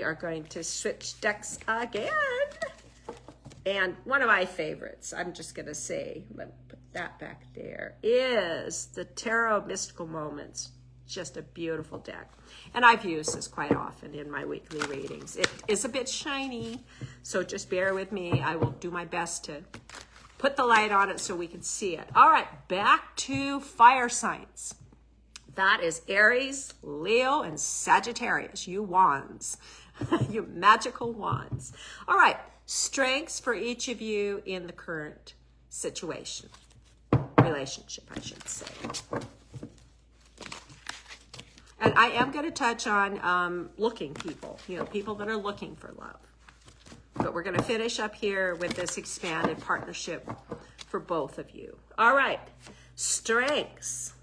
We are going to switch decks again. And one of my favorites, I'm just going to say, let me put that back there, is the Tarot Mystical Moments. Just a beautiful deck. And I've used this quite often in my weekly readings. It is a bit shiny, so just bear with me. I will do my best to put the light on it so we can see it. All right, back to fire signs. That is Aries, Leo, and Sagittarius, you wands, you magical wands. All right, strengths for each of you in the current situation, relationship, I should say. And I am going to touch on looking people, people that are looking for love. But we're going to finish up here with this expanded partnership for both of you. All right, strengths.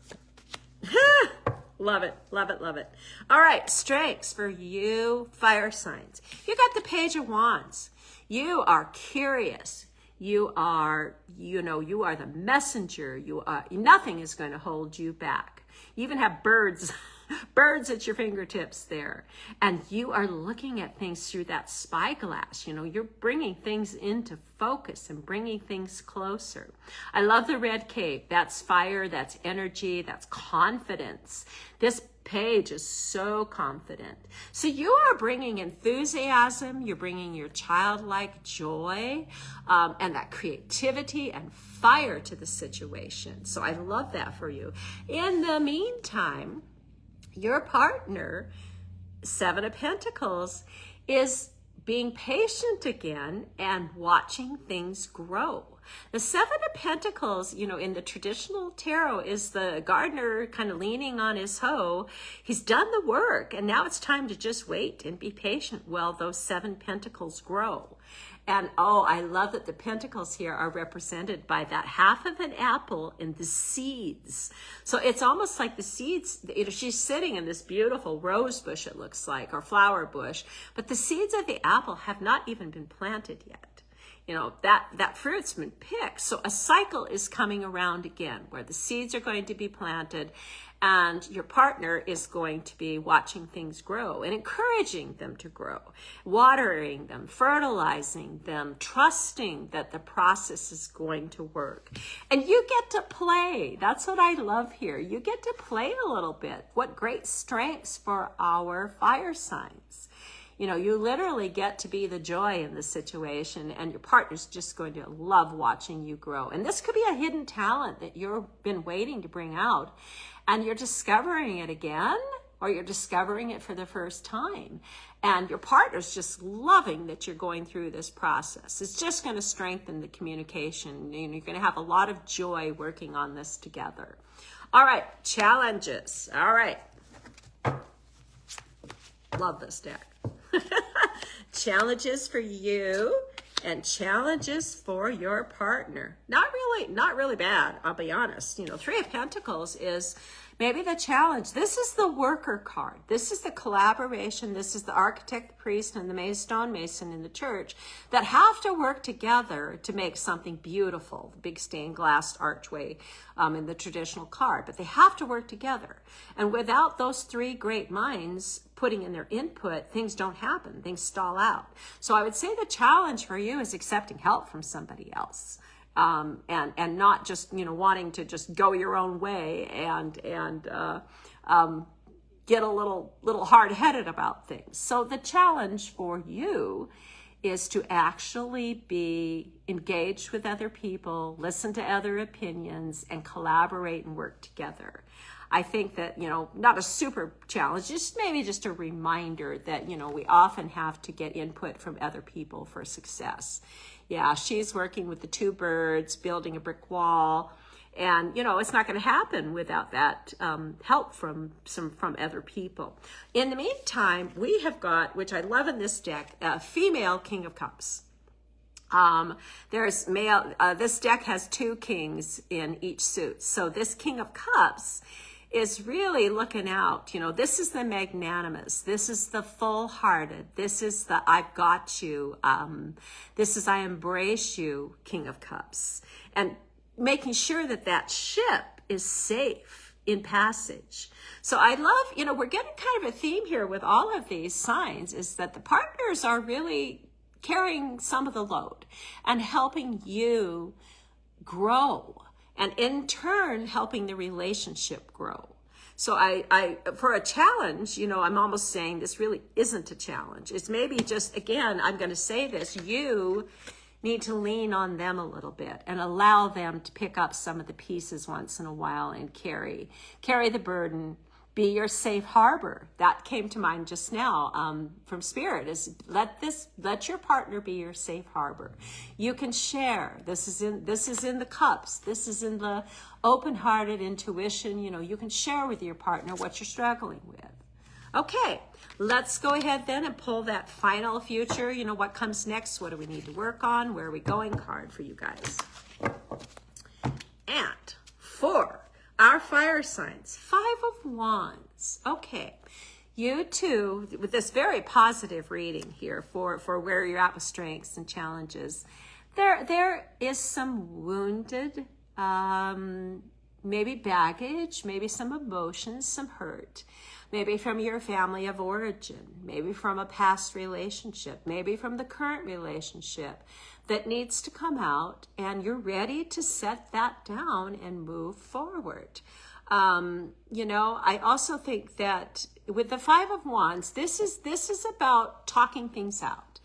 Love it, love it, love it. All right, strengths for you fire signs. You got the Page of Wands. You are curious. You are, you are the messenger. Nothing is going to hold you back. You even have birds at your fingertips there. And you are looking at things through that spyglass. You're bringing things into focus and bringing things closer. I love the red cape. That's fire, that's energy, that's confidence. This page is so confident. So you are bringing enthusiasm, you're bringing your childlike joy, and that creativity and fire to the situation. So I love that for you. In the meantime, your partner, Seven of Pentacles, is being patient again and watching things grow. The Seven of Pentacles, in the traditional tarot, is the gardener kind of leaning on his hoe. He's done the work, and now it's time to just wait and be patient while those seven pentacles grow. And I love that the pentacles here are represented by that half of an apple and the seeds. So it's almost like the seeds, she's sitting in this beautiful rose bush, it looks like, or flower bush, but the seeds of the apple have not even been planted yet. That fruit's been picked. So a cycle is coming around again where the seeds are going to be planted and your partner is going to be watching things grow and encouraging them to grow, watering them, fertilizing them, trusting that the process is going to work. And you get to play. That's what I love here. You get to play a little bit. What great strengths for our fire signs. You literally get to be the joy in the situation, and your partner's just going to love watching you grow. And this could be a hidden talent that you've been waiting to bring out, and you're discovering it again, or you're discovering it for the first time. And your partner's just loving that you're going through this process. It's just going to strengthen the communication. You're going to have a lot of joy working on this together. All right, challenges. All right. Love this deck. Challenges for you and challenges for your partner. Not really bad, I'll be honest. Three of Pentacles is maybe the challenge. This is the worker card. This is the collaboration. This is the architect, the priest, and the stonemason in the church that have to work together to make something beautiful. The big stained glass archway in the traditional card. But they have to work together. And without those three great minds putting in their input, things don't happen. Things stall out. So I would say the challenge for you is accepting help from somebody else. And not just, wanting to just go your own way and get a little hard-headed about things. So the challenge for you is to actually be engaged with other people, listen to other opinions, and collaborate and work together. I think that, not a super challenge, maybe just a reminder that, we often have to get input from other people for success. Yeah, she's working with the two birds, building a brick wall. And, it's not going to happen without that help from other people. In the meantime, we have got, which I love in this deck, a female King of Cups. There's male, this deck has two kings in each suit. So this King of Cups is really looking out. This is the magnanimous. This is the full-hearted. This is the I've got you. This is I embrace you, King of Cups. And making sure that ship is safe in passage. So I love, you know, we're getting kind of a theme here with all of these signs is that the partners are really carrying some of the load and helping you grow, and in turn helping the relationship grow. So I for a challenge, you know, I'm almost saying this really isn't a challenge. It's maybe just, again, I'm going to say this, you need to lean on them a little bit and allow them to pick up some of the pieces once in a while and carry the burden. Be your safe harbor. That came to mind just now from Spirit, is let your partner be your safe harbor. You can share. This is in the cups. This is in the open-hearted intuition. You know, you can share with your partner what you're struggling with. Okay, let's go ahead then and pull that final future. You know, what comes next? What do we need to work on? Where are we going? Card for you guys. And for our fire signs, 5 of Wands. Okay, you too, with this very positive reading here for where you're at with strengths and challenges, there is some wounded, maybe baggage, maybe some emotions, some hurt, maybe from your family of origin, maybe from a past relationship, maybe from the current relationship that needs to come out, and you're ready to set that down and move forward. You know, I also think that with the 5 of Wands, this is about talking things out.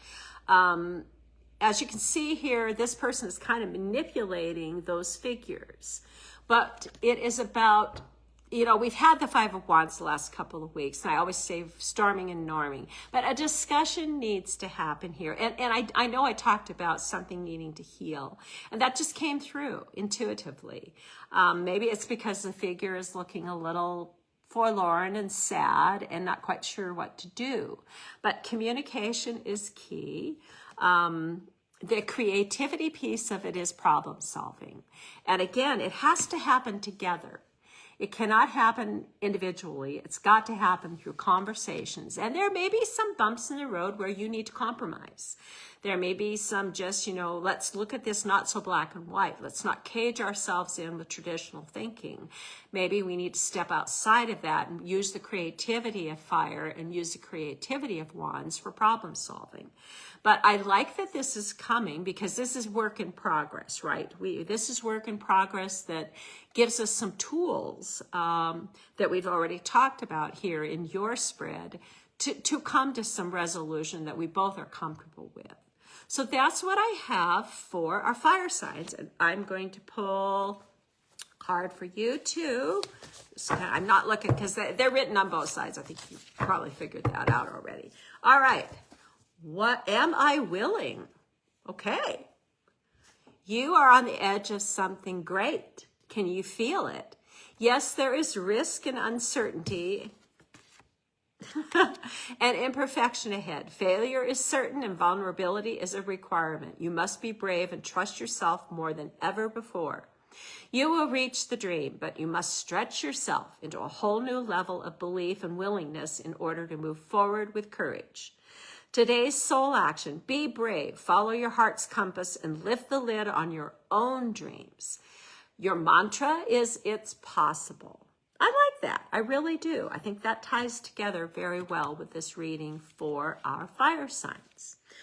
As you can see here, this person is kind of manipulating those figures, but it is about, you know, we've had the 5 of Wands the last couple of weeks, and I always say storming and norming, but a discussion needs to happen here. And I know I talked about something needing to heal, and that just came through intuitively. Maybe it's because the figure is looking a little forlorn and sad and not quite sure what to do. But communication is key. The creativity piece of it is problem solving. And again, it has to happen together. It cannot happen individually. It's got to happen through conversations. And there may be some bumps in the road where you need to compromise. There may be some just, you know, let's look at this not so black and white. Let's not cage ourselves in with traditional thinking. Maybe we need to step outside of that and use the creativity of fire and use the creativity of Wands for problem solving. But I like that this is coming because this is work in progress, right? This is work in progress that gives us some tools that we've already talked about here in your spread to come to some resolution that we both are comfortable with. So that's what I have for our fire signs. And I'm going to pull a card for you too. I'm not looking because they're written on both sides. I think you probably figured that out already. All right. What am I willing? Okay. You are on the edge of something great. Can you feel it? Yes, there is risk and uncertainty and imperfection ahead. Failure is certain and vulnerability is a requirement. You must be brave and trust yourself more than ever before. You will reach the dream, but you must stretch yourself into a whole new level of belief and willingness in order to move forward with courage. Today's soul action: be brave, follow your heart's compass, and lift the lid on your own dreams. Your mantra is, it's possible. I like that. I really do. I think that ties together very well with this reading for our fire signs.